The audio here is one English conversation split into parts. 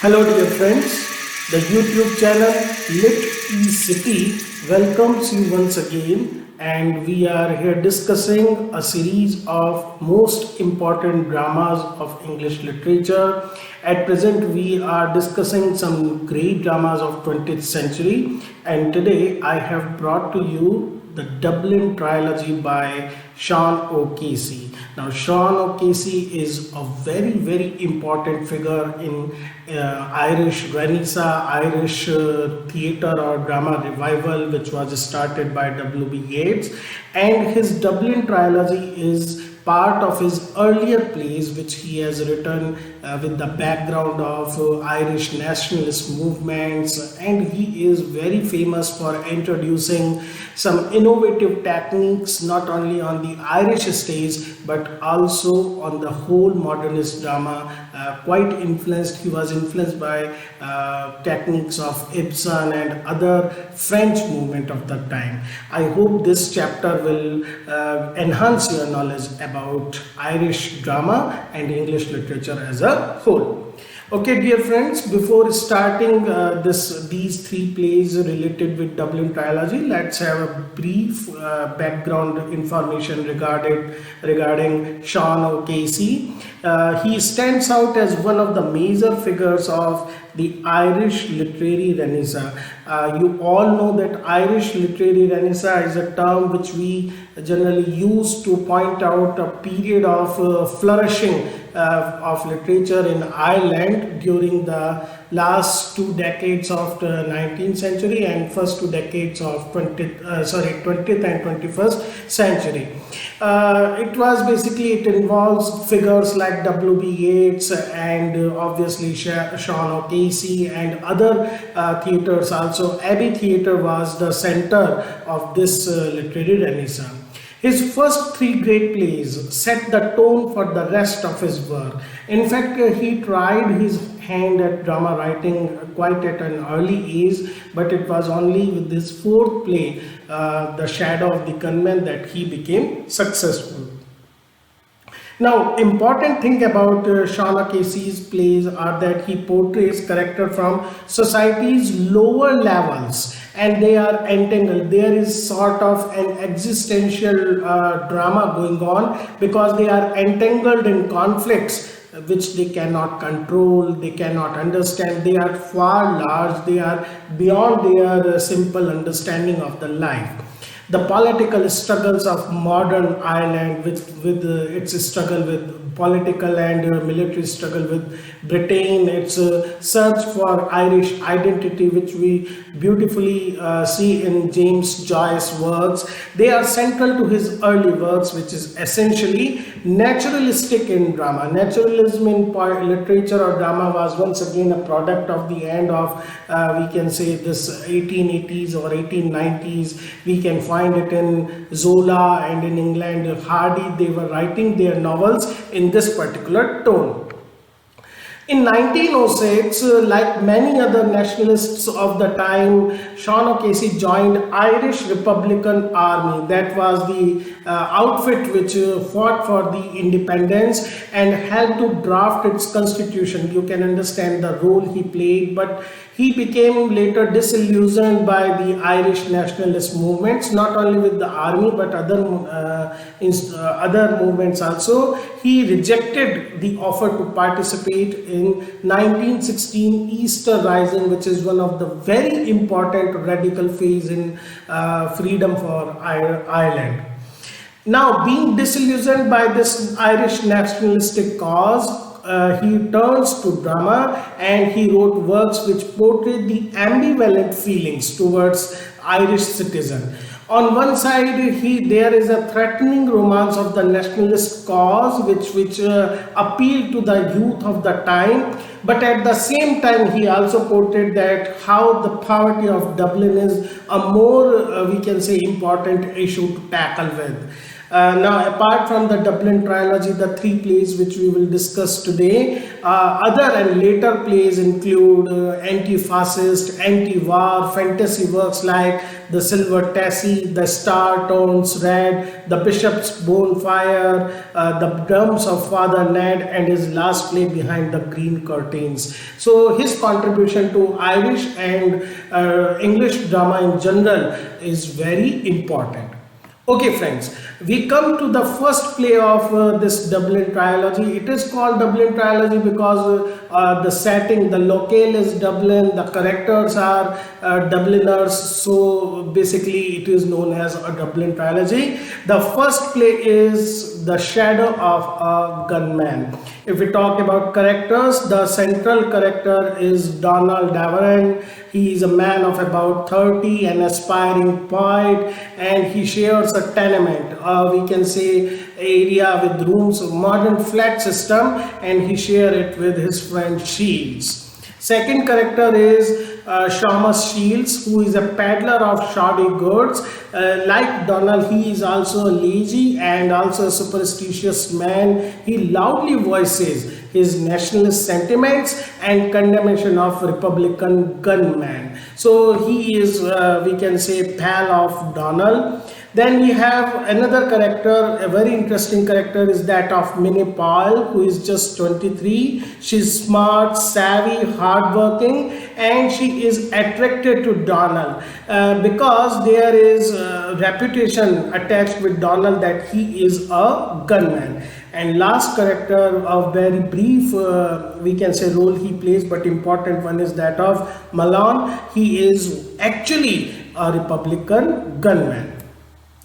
Hello dear friends, the YouTube channel Litecity welcomes you once again, and we are here discussing a series of most important dramas of English literature. At present we are discussing some great dramas of 20th century, and today I have brought to you the Dublin Trilogy by Sean O'Casey. Now, Sean O'Casey is a very important figure in Irish Renaissance, Irish theatre or drama revival, which was started by W.B. Yeats, and his Dublin Trilogy is part of his earlier plays which he has written with the background of Irish nationalist movements, and he is very famous for introducing some innovative techniques not only on the Irish stage but also on the whole modernist drama. Quite influenced, he was influenced by techniques of Ibsen and other French movement of that time. I hope this chapter will enhance your knowledge about Irish drama and English literature as a whole. Okay, dear friends, before starting these three plays related with Dublin Trilogy, let's have a brief background information regarding Sean O'Casey. He stands out as one of the major figures of the Irish literary renaissance. You all know that Irish literary renaissance is a term which we generally use to point out a period of flourishing of literature in Ireland during the last 2 decades of the 19th century and first 2 decades of 20th and 21st century. It involves figures like W.B. Yeats and obviously Sean O'Casey and other theatres also. Abbey Theatre was the center of this literary renaissance. His first 3 great plays set the tone for the rest of his work. In fact, he tried his hand at drama writing quite at an early age, but it was only with this 4th play, The Shadow of the Gunman, that he became successful. Now, important thing about Sean O'Casey's plays are that he portrays character from society's lower levels, and they are entangled. There is sort of an existential drama going on because they are entangled in conflicts which they cannot control, they cannot understand. They are far large, they are beyond their simple understanding of the life. The political struggles of modern Ireland with its struggle with political and military struggle with Britain, its search for Irish identity, which we beautifully see in James Joyce's works. They are central to his early works, which is essentially naturalistic in drama. Naturalism in literature or drama was once again a product of the end of we can say this 1880s or 1890s. We can find it in Zola and in England Hardy. They were writing their novels in this particular tone. In 1906, like many other nationalists of the time, Sean O'Casey joined Irish Republican Army. That was the outfit which fought for the independence and helped to draft its constitution. You can understand the role he played, but he became later disillusioned by the Irish nationalist movements, not only with the army but other movements also. He rejected the offer to participate in 1916 Easter Rising, which is one of the very important radical phase in freedom for Ireland. Now, being disillusioned by this Irish nationalistic cause, he turns to drama and he wrote works which portrayed the ambivalent feelings towards Irish citizen. On one side, there is a threatening romance of the nationalist cause which appealed to the youth of the time, but at the same time he also portrayed that how the poverty of Dublin is a more we can say important issue to tackle with. Now, apart from the Dublin Trilogy, the three plays which we will discuss today, other and later plays include anti-fascist, anti-war, fantasy works like The Silver Tassie, The Star Turns Red, The Bishop's Bonfire, The Drums of Father Ned, and his last play, Behind the Green Curtains. So his contribution to Irish and English drama in general is very important. Okay friends, we come to the first play of this Dublin Trilogy. It is called Dublin Trilogy because the setting, the locale is Dublin, the characters are Dubliners, so basically it is known as a Dublin Trilogy. The first play is The Shadow of a Gunman. If we talk about characters, the central character is Donald Davern. He is a man of about 30, an aspiring poet, and he shares a tenement, we can say area with rooms, a modern flat system, and he shares it with his friend Shields. Second character is Seamus Shields, who is a peddler of shoddy goods. Like Donald, he is also a lazy and also a superstitious man. He loudly voices his nationalist sentiments and condemnation of Republican gunmen. So he is, we can say, pal of Donald. Then we have another character, a very interesting character is that of Minnie Powell, who is just 23. She's smart, savvy, hardworking, and she is attracted to Donald because there is a reputation attached with Donald that he is a gunman. And last character, a very brief, we can say, role he plays, but important one is that of Malone. He is actually a Republican gunman.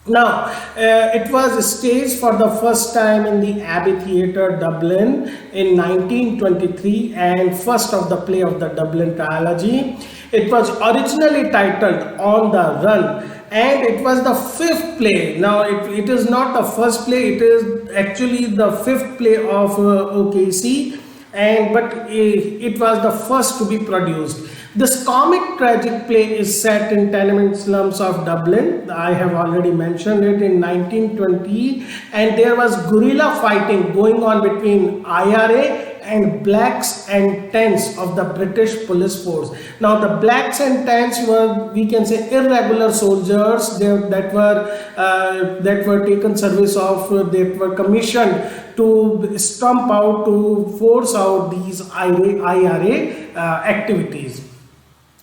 Now, it was staged for the first time in the Abbey Theatre, Dublin in 1923 and first of the play of the Dublin Trilogy. It was originally titled On the Run and it was the fifth play. Now, it is not the first play, it is actually the fifth play of OKC, but it was the first to be produced. This comic tragic play is set in tenement slums of Dublin. I have already mentioned it in 1920, and there was guerrilla fighting going on between IRA and blacks and tans of the British police force. Now the blacks and tans were, we can say, irregular soldiers that were taken service of, that were commissioned to stomp out, to force out these IRA activities.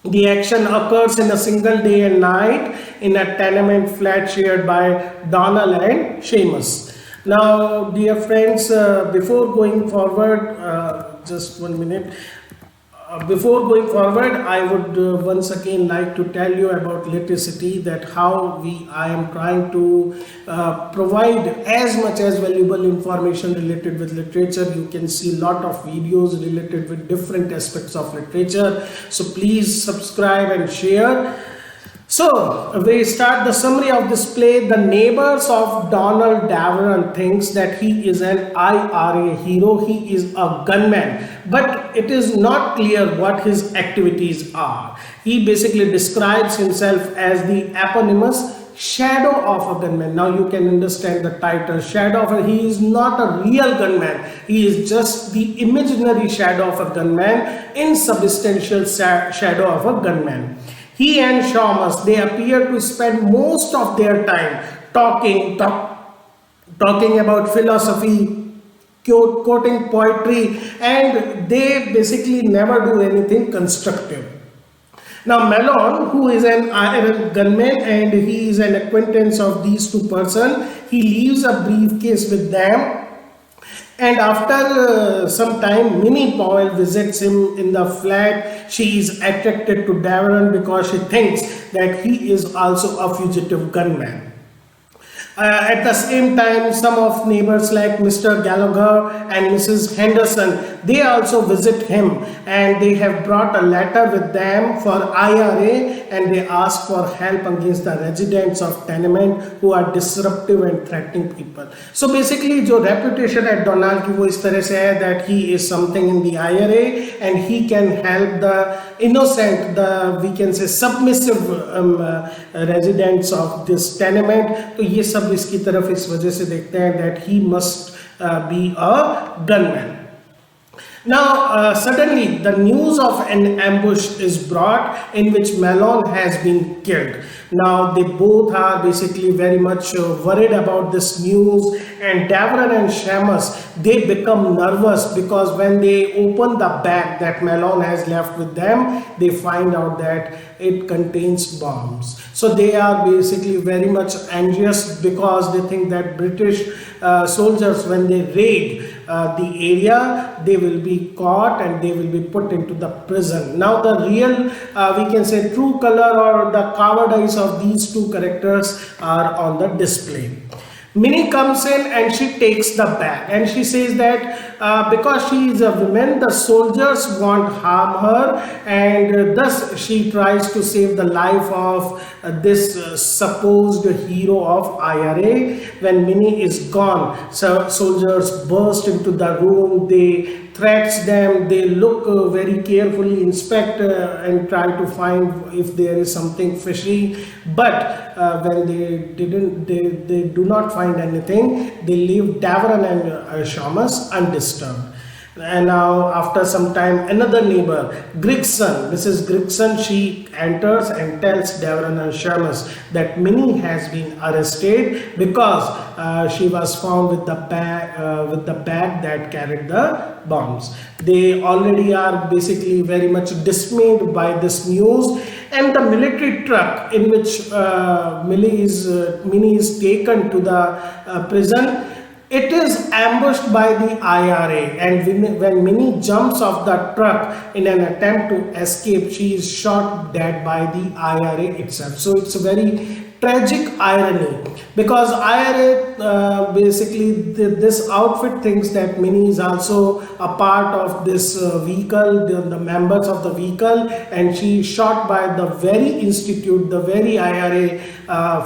The action occurs in a single day and night in a tenement flat shared by Donald and Seamus. Now, dear friends, before going forward, just 1 minute. Before going forward, I would once again like to tell you about Litecity, that how I am trying to provide as much as valuable information related with literature. You can see a lot of videos related with different aspects of literature. So please subscribe and share. So we start the summary of this play. The neighbors of Donald Davern thinks that he is an IRA hero. He is a gunman, but it is not clear what his activities are. He basically describes himself as the eponymous shadow of a gunman. Now you can understand the title, shadow of a, he is not a real gunman. He is just the imaginary shadow of a gunman, insubstantial shadow of a gunman. He and Seamus, they appear to spend most of their time talking about philosophy, quoting poetry, and they basically never do anything constructive. Now Malone, who is an IRA gunman and he is an acquaintance of these two persons, he leaves a briefcase with them. And after some time, Minnie Powell visits him in the flat. She is attracted to Davern because she thinks that he is also a fugitive gunman. At the same time, some of neighbors like Mr. Gallagher and Mrs. Henderson, they also visit him, and they have brought a letter with them for IRA, and they ask for help against the residents of tenement who are disruptive and threatening people. So basically, जो reputation at Donald की वो इस तरह से है that he is something in the IRA and he can help the innocent, the we can say submissive residents of this tenement. तो ये सब इसकी तरफ इस वजह से देखते हैं that he must be a gunman. Now, suddenly the news of an ambush is brought in which Malone has been killed. Now, they both are basically very much worried about this news, and Davron and Shamus, they become nervous because when they open the bag that Malone has left with them, they find out that it contains bombs. So they are basically very much anxious because they think that British soldiers, when they raid the area, they will be caught and they will be put into the prison. Now the real we can say true color or the cowardice of these two characters are on the display. Minnie comes in and she takes the bag and she says that because she is a woman, the soldiers won't harm her, and thus she tries to save the life of this supposed hero of IRA. When Minnie is gone, so soldiers burst into the room, they threats them, they look very carefully, inspect and try to find if there is something fishy, but when they do not find anything, they leave Davron and Shamus undisturbed. And now after some time, another neighbor, Grigson, Mrs. Grigson, she enters and tells Davron and Shamus that Minnie has been arrested because she was found with the bag that carried the bombs. They already are basically very much dismayed by this news, and the military truck in which Minnie is taken to the prison, it is ambushed by the IRA, and when Minnie jumps off the truck in an attempt to escape, she is shot dead by the IRA itself. So it's a very tragic irony because IRA basically this outfit thinks that Minnie is also a part of this vehicle, the members of the vehicle, and she is shot by the very institute, the very IRA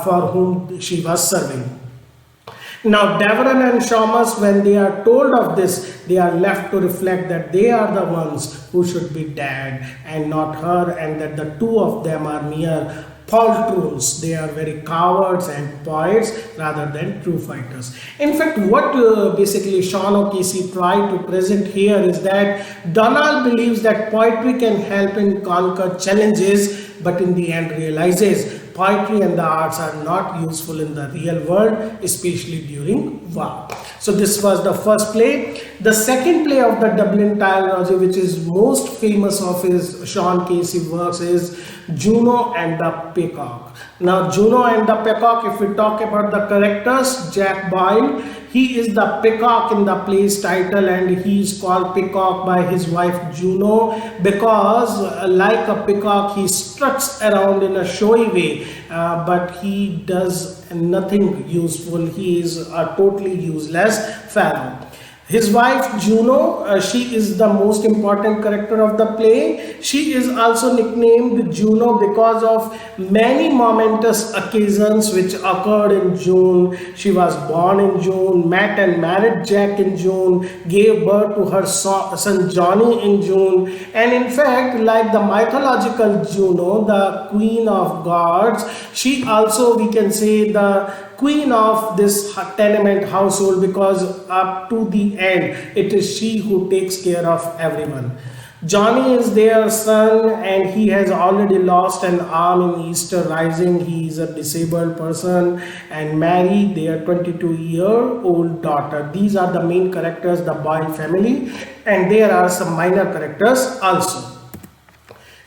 for whom she was serving. Now Davron and Shamus, when they are told of this, they are left to reflect that they are the ones who should be dead and not her, and that the two of them are mere poltroons. They are very cowards and poets rather than true fighters. In fact, what basically Sean O'Casey tried to present here is that Donald believes that poetry can help in conquer challenges, but in the end realizes poetry and the arts are not useful in the real world, especially during war. So this was the first play. The second play of the Dublin Trilogy, which is most famous of his Sean Casey works, is Juno and the Peacock. Now Juno and the Peacock, if we talk about the characters, Jack Boyle, he is the peacock in the play's title, and he is called Peacock by his wife Juno because like a peacock he struts around in a showy way, but he does nothing useful. He is a totally useless fellow. His wife Juno, she is the most important character of the play. She is also nicknamed Juno because of many momentous occasions which occurred in June. She was born in June, met and married Jack in June, gave birth to her son Johnny in June, and in fact, like the mythological Juno, the queen of gods, she also, we can say, the queen of this tenement household, because up to the end it is she who takes care of everyone. Johnny is their son and he has already lost an arm in Easter Rising. He is a disabled person, and Mary, their 22-year-old daughter. These are the main characters, the Boyle family, and there are some minor characters also.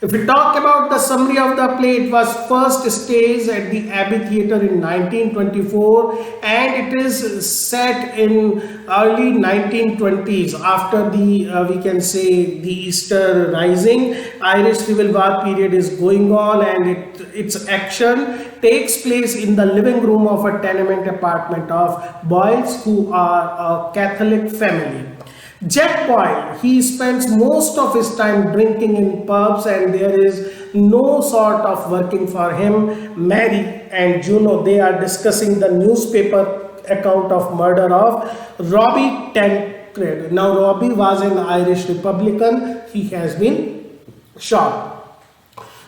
If we talk about the summary of the play, it was first staged at the Abbey Theatre in 1924, and it is set in early 1920s after the we can say the Easter Rising. Irish Civil War period is going on, and its action takes place in the living room of a tenement apartment of Boyles, who are a Catholic family. Jack Boyle, he spends most of his time drinking in pubs, and there is no sort of working for him. Mary and Juno, they are discussing the newspaper account of murder of Robbie Tancred. Now Robbie was an Irish Republican. He has been shot.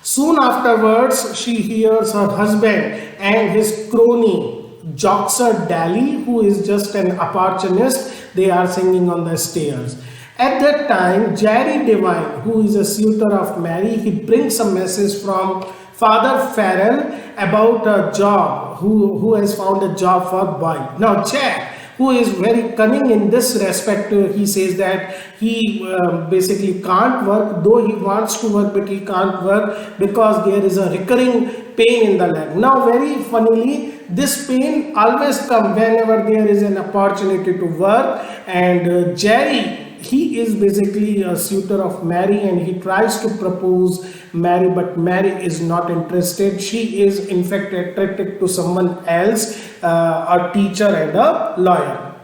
Soon afterwards, she hears her husband and his crony, Joxer Daly, who is just an opportunist, they are singing on the stairs. At that time, Jerry Devine, who is a suitor of Mary, he brings a message from Father Farrell about a job, who has found a job for Boyle. Now, Jack, who is very cunning in this respect, he says that he basically can't work, though he wants to work, but he can't work because there is a recurring pain in the leg. Now, very funnily, this pain always comes whenever there is an opportunity to work, and Jerry, he is basically a suitor of Mary, and he tries to propose Mary, but Mary is not interested. She is in fact attracted to someone else, a teacher and a lawyer.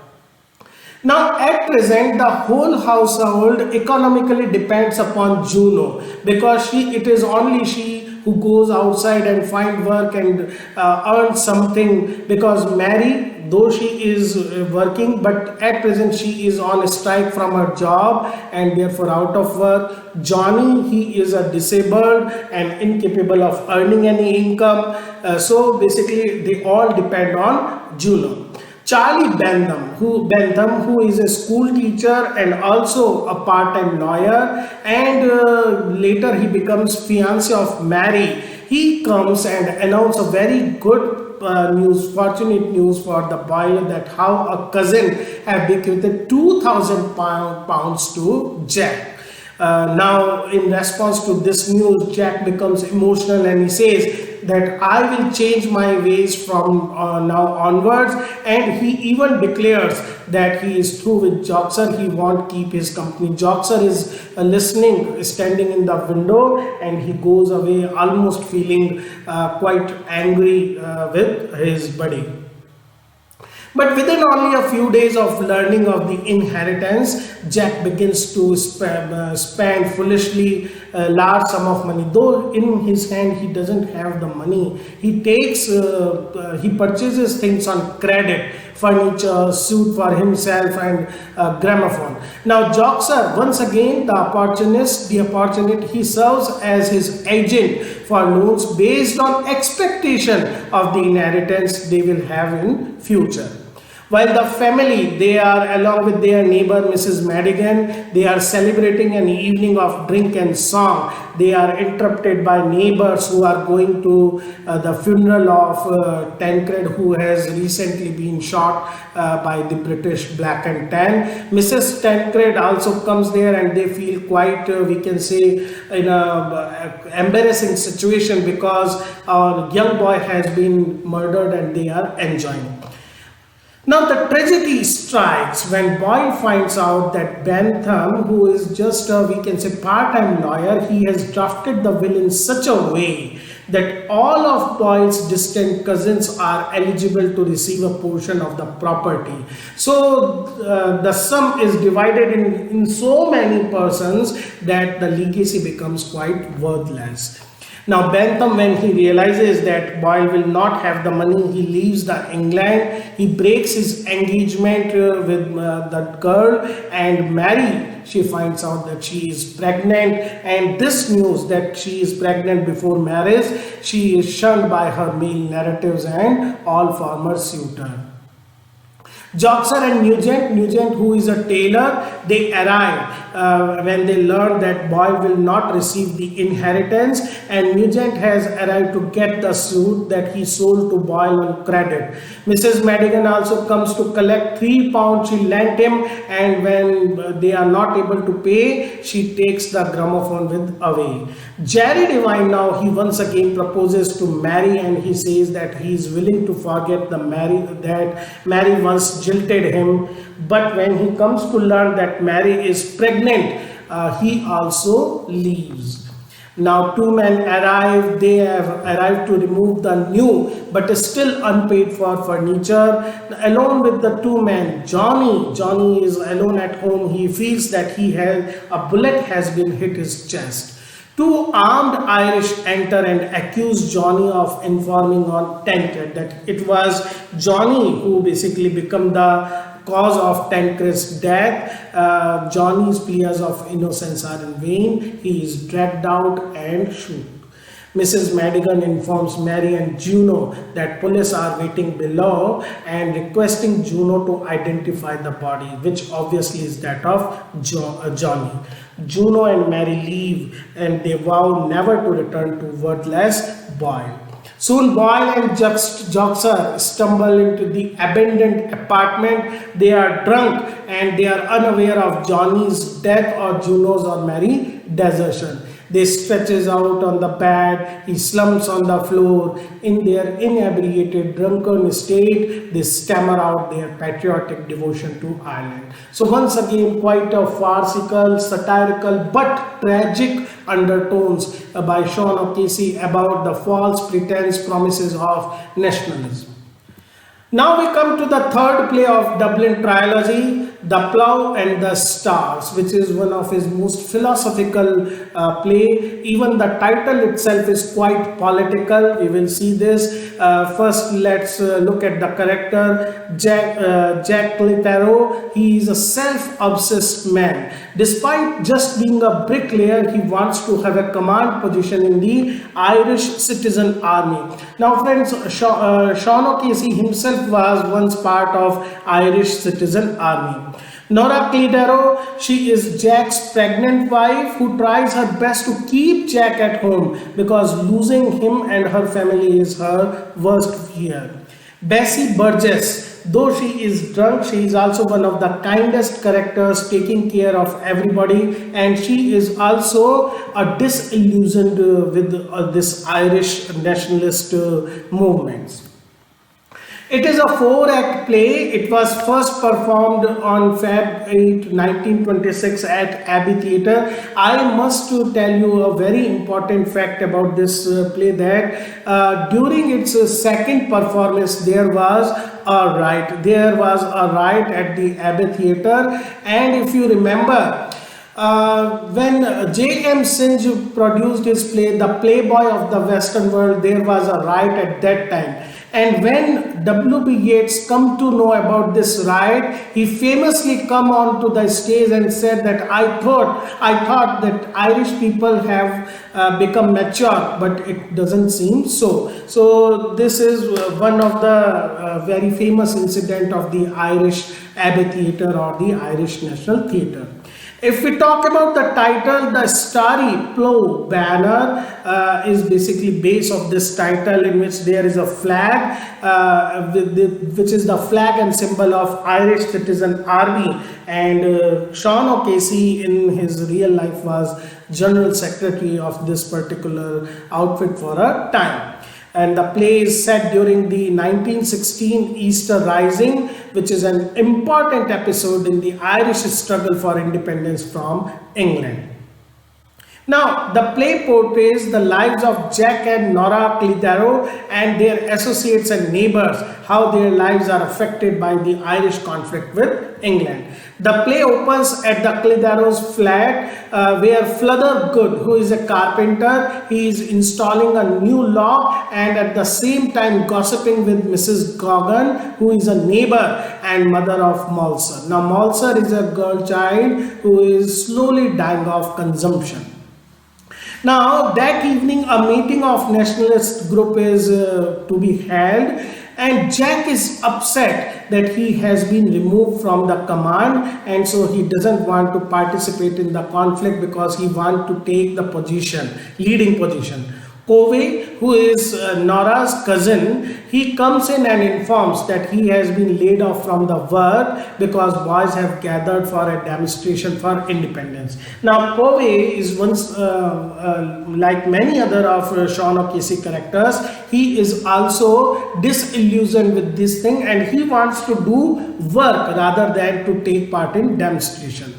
Now, at present, the whole household economically depends upon Juno, because it is only she who goes outside and find work and earn something, because Mary, though she is working, but at present she is on a strike from her job and therefore out of work. Johnny, he is a disabled and incapable of earning any income. So basically they all depend on Juno. Charlie Bentham, who is a school teacher and also a part-time lawyer, and later he becomes fiancé of Mary. He comes and announces a very good fortunate news for the boy, that how a cousin had bequeathed 2,000 pounds to Jack. Now, in response to this news, Jack becomes emotional and he says that I will change my ways from now onwards, and he even declares that he is through with Joxer. He won't keep his company. Joxer is listening, standing in the window, and he goes away almost feeling quite angry with his buddy. But within only a few days of learning of the inheritance, Jack begins to spend foolishly a large sum of money. Though in his hand he doesn't have the money, he purchases things on credit, furniture, suit for himself, and gramophone. Now, Joxer, once again, the opportunist, he serves as his agent for loans based on expectation of the inheritance they will have in future. While the family, they are along with their neighbor Mrs. Madigan, they are celebrating an evening of drink and song. They are interrupted by neighbors who are going to the funeral of Tancred, who has recently been shot by the British Black and Tan. Mrs. Tancred also comes there, and they feel quite, we can say, in a embarrassing situation, because our young boy has been murdered and they are enjoying. Now, the tragedy strikes when Boyle finds out that Bentham, who is just a, we can say, part-time lawyer, he has drafted the will in such a way that all of Boyle's distant cousins are eligible to receive a portion of the property. So the sum is divided in so many persons that the legacy becomes quite worthless. Now, Bentham, when he realizes that Boyle will not have the money, he leaves England. He breaks his engagement with that girl, and Mary, she finds out that she is pregnant, and this news that she is pregnant before marriage, she is shunned by her male relatives and all former suitors. Joxer and Nugent, who is a tailor, they arrive when they learn that Boyle will not receive the inheritance, and Nugent has arrived to get the suit that he sold to Boyle on credit. Mrs. Madigan also comes to collect £3 she lent him, and when they are not able to pay, she takes the gramophone with away. Jerry Devine now, he once again proposes to Mary, and he says that he is willing to forget that Mary once jilted him, but when he comes to learn that Mary is pregnant, he also leaves. Now, two men arrive. They have arrived to remove the new but still unpaid for furniture. Along with the two men, Johnny is alone at home. He feels that a bullet has been hit his chest. Two armed Irish enter and accuse Johnny of informing on Tancred, that it was Johnny who basically became the cause of Tancred's death. Johnny's pleas of innocence are in vain. He is dragged out and shot. Mrs. Madigan informs Mary and Juno that police are waiting below and requesting Juno to identify the body, which obviously is that of Johnny. Juno and Mary leave and they vow never to return to wordless Boyle. Soon Boyle and Joxer stumble into the abandoned apartment. They are drunk and they are unaware of Johnny's death or Juno's or Mary's desertion. They stretches out on the bed, he slumps on the floor. In their inebriated, drunken state, they stammer out their patriotic devotion to Ireland. So once again, quite a farcical, satirical, but tragic undertones by Sean O'Casey about the false pretense promises of nationalism. Now we come to the third play of Dublin Trilogy, The Plough and the Stars, which is one of his most philosophical play. Even the title itself is quite political. We will see this. First, let's look at the character, Jack Litero. He is a self-obsessed man. Despite just being a bricklayer, he wants to have a command position in the Irish Citizen Army. Now friends, Sean O'Casey himself was once part of Irish Citizen Army. Nora Clitero, she is Jack's pregnant wife who tries her best to keep Jack at home because losing him and her family is her worst fear. Bessie Burgess, though she is drunk, she is also one of the kindest characters, taking care of everybody, and she is also a disillusioned with this Irish nationalist movements. It is a 4-act play. It was first performed on Feb 8, 1926 at Abbey Theatre. I must tell you a very important fact about this play, that during its second performance there was a riot. There was a riot at the Abbey Theatre, and if you remember, when J.M. Synge produced his play, The Playboy of the Western World, there was a riot at that time. And when W.B. Yeats come to know about this riot, he famously come onto the stage and said that I thought that Irish people have become mature, but it doesn't seem so. So this is one of the very famous incident of the Irish Abbey Theatre or the Irish National Theatre. If we talk about the title, the starry Plow banner is basically base of this title, in which there is a flag, which is the flag and symbol of Irish Citizen Army. And Sean O'Casey in his real life was General Secretary of this particular outfit for a time. And the play is set during the 1916 Easter Rising, which is an important episode in the Irish struggle for independence from England. Now, the play portrays the lives of Jack and Nora Clitero and their associates and neighbors, how their lives are affected by the Irish conflict with England. The play opens at the Clitero's flat, where Fluther Good, who is a carpenter, he is installing a new log and at the same time gossiping with Mrs. Gogan, who is a neighbor and mother of Malser. Now, Malser is a girl child who is slowly dying of consumption. Now, that evening, a meeting of nationalist group is to be held, and Jack is upset that he has been removed from the command, and so he doesn't want to participate in the conflict because he wants to take the position, leading position. Covey, who is Nora's cousin, he comes in and informs that he has been laid off from the work because boys have gathered for a demonstration for independence. Now, Covey is once, like many other of Sean O'Casey characters, he is also disillusioned with this thing and he wants to do work rather than to take part in demonstration.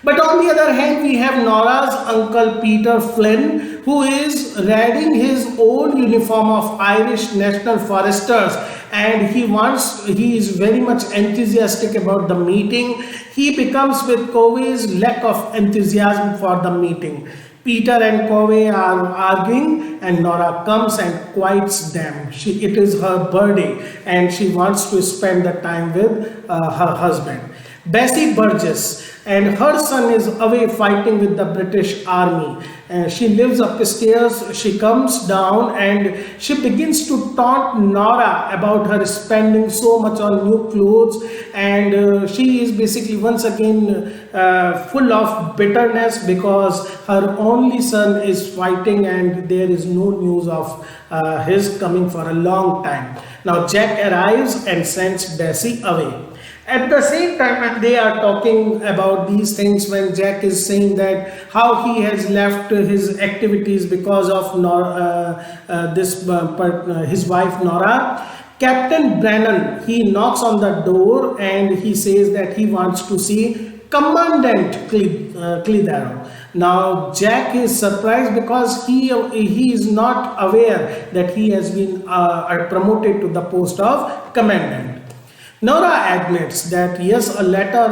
But on the other hand, we have Nora's uncle Peter Flynn, who is riding his old uniform of Irish National Foresters, and he is very much enthusiastic about the meeting. He becomes with Covey's lack of enthusiasm for the meeting. Peter and Covey are arguing and Nora comes and quiets them. It is her birthday and she wants to spend the time with her husband. Bessie Burgess, and her son is away fighting with the British army. She lives upstairs, she comes down and she begins to taunt Nora about her spending so much on new clothes, and she is basically once again full of bitterness because her only son is fighting and there is no news of his coming for a long time. Now Jack arrives and sends Bessie away. At the same time, when they are talking about these things, when Jack is saying that how he has left his activities because of his wife Nora, Captain Brennan, he knocks on the door and he says that he wants to see Commandant Clitheroe. Now Jack is surprised because he is not aware that he has been promoted to the post of commandant. Nora admits that yes, a letter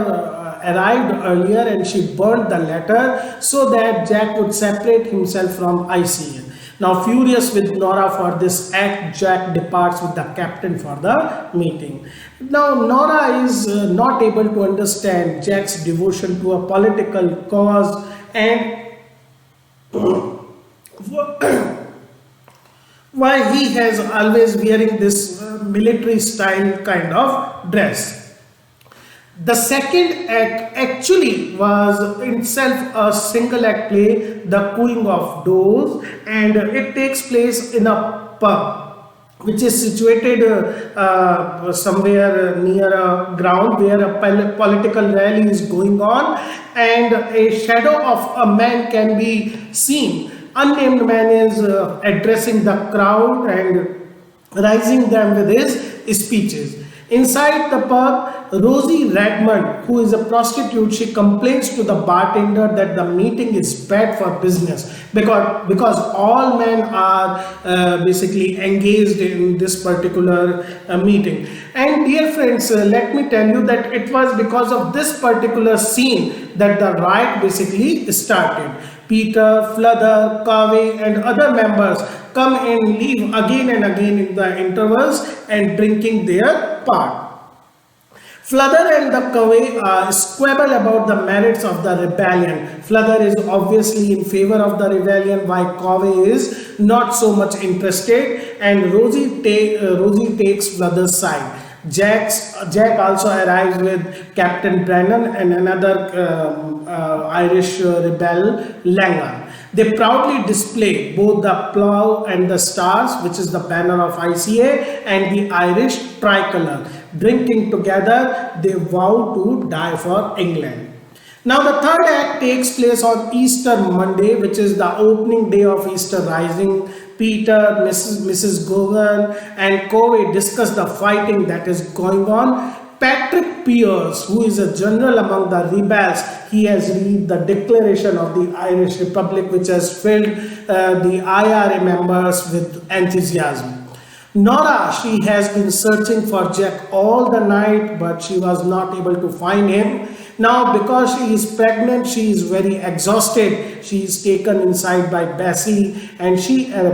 arrived earlier and she burned the letter so that Jack would separate himself from ICA. Now furious with Nora for this act, Jack departs with the captain for the meeting. Now Nora is not able to understand Jack's devotion to a political cause and why he has always wearing this military style kind of dress. The second act actually was itself a single act play, The Cooing of Doors, and it takes place in a pub which is situated somewhere near a ground where a political rally is going on, and a shadow of a man can be seen. Unnamed man is addressing the crowd and rising them with his speeches. Inside the pub, Rosie Redmond, who is a prostitute, she complains to the bartender that the meeting is bad for business because all men are basically engaged in this particular meeting. And dear friends, let me tell you that it was because of this particular scene that the riot basically started. Peter, Fluther, Covey and other members come and leave again and again in the intervals and drinking their part. Fluther and the Covey squabble about the merits of the rebellion. Fluther is obviously in favor of the rebellion while Covey is not so much interested, and Rosie takes Fluther's side. Jack also arrives with Captain Brennan and another Irish rebel, Langan. They proudly display both the Plow and the stars, which is the banner of ICA, and the Irish tricolor. Drinking together, they vow to die for England. Now the third act takes place on Easter Monday, which is the opening day of Easter Rising. Peter, Mrs. Gogan and Covey discuss the fighting that is going on. Patrick Pearse, who is a general among the rebels, he has read the Declaration of the Irish Republic, which has filled the IRA members with enthusiasm. Nora, she has been searching for Jack all the night, but she was not able to find him. Now, because she is pregnant, she is very exhausted. She is taken inside by Bessie, and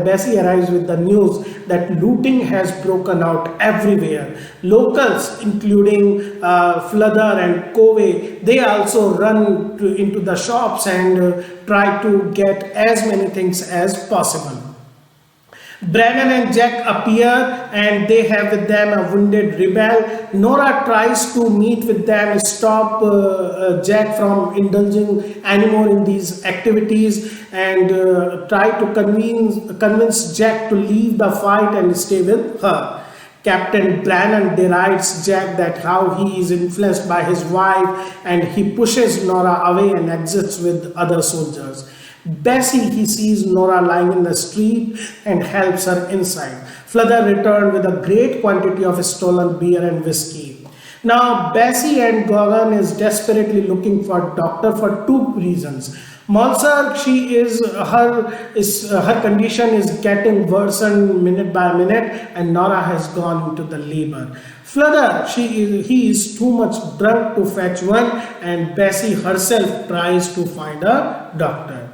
Bessie arrives with the news that looting has broken out everywhere. Locals, including Fluther and Covey, they also run into the shops and try to get as many things as possible. Brennan and Jack appear and they have with them a wounded rebel. Nora tries to meet with them, stop Jack from indulging anymore in these activities, and try to convince Jack to leave the fight and stay with her. Captain Brennan derides Jack that how he is influenced by his wife, and he pushes Nora away and exits with other soldiers. Bessie, he sees Nora lying in the street and helps her inside. Fluther returned with a great quantity of stolen beer and whiskey. Now Bessie and Gogan is desperately looking for a doctor for two reasons. Malser, her condition is getting worsened minute by minute, and Nora has gone into the labor. Fluther, he is too much drunk to fetch one, and Bessie herself tries to find a doctor.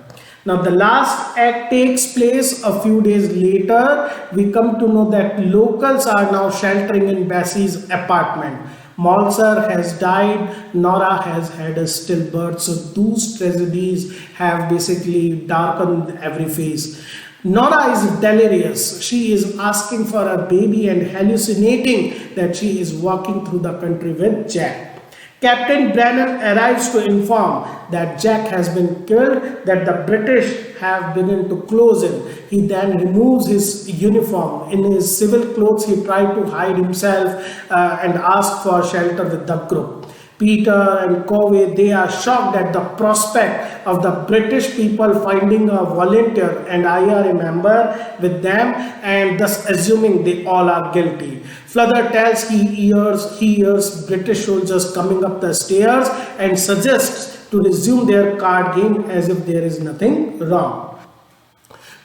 Now the last act takes place a few days later. We come to know that locals are now sheltering in Bessie's apartment. Malser has died, Nora has had a stillbirth. So those tragedies have basically darkened every face. Nora is delirious. She is asking for a baby and hallucinating that she is walking through the country with Jack. Captain Brennan arrives to inform that Jack has been killed, that the British have begun to close in. He then removes his uniform. In his civil clothes, he tried to hide himself and ask for shelter with the group. Peter and Covey, they are shocked at the prospect of the British people finding a volunteer and IRA member with them and thus assuming they all are guilty. Fluther tells he hears British soldiers coming up the stairs and suggests to resume their card game as if there is nothing wrong.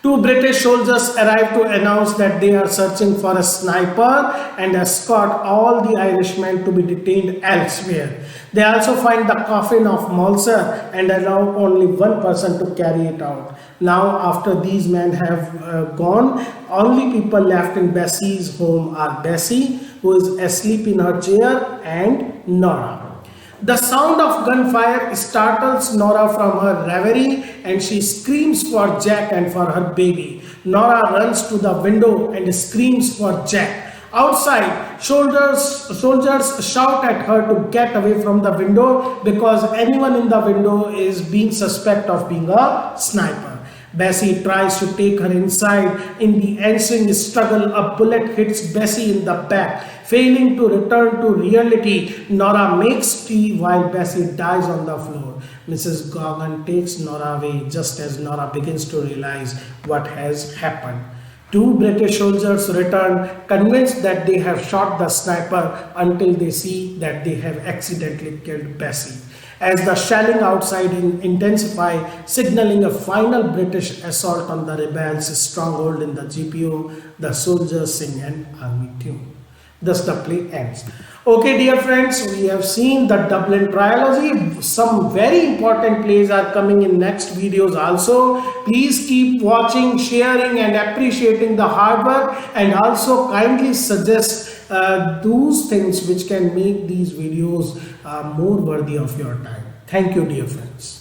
Two British soldiers arrive to announce that they are searching for a sniper and escort all the Irishmen to be detained elsewhere. They also find the coffin of Malser and allow only one person to carry it out. Now, after these men have gone, only people left in Bessie's home are Bessie, who is asleep in her chair, and Nora. The sound of gunfire startles Nora from her reverie and she screams for Jack and for her baby. Nora runs to the window and screams for Jack. Outside, soldiers shout at her to get away from the window because anyone in the window is being suspect of being a sniper. Bessie tries to take her inside. In the ensuing struggle, a bullet hits Bessie in the back. Failing to return to reality, Nora makes tea while Bessie dies on the floor. Mrs. Gogan takes Nora away just as Nora begins to realize what has happened. Two British soldiers return, convinced that they have shot the sniper until they see that they have accidentally killed Bessie. As the shelling outside intensifies, signaling a final British assault on the rebels' stronghold in the GPO, the soldiers sing an army tune. Thus the play ends. Okay, dear friends, we have seen the Dublin Trilogy. Some very important plays are coming in next videos also. Please keep watching, sharing and appreciating the hard work, and also kindly suggest those things which can make these videos more worthy of your time. Thank you, dear friends.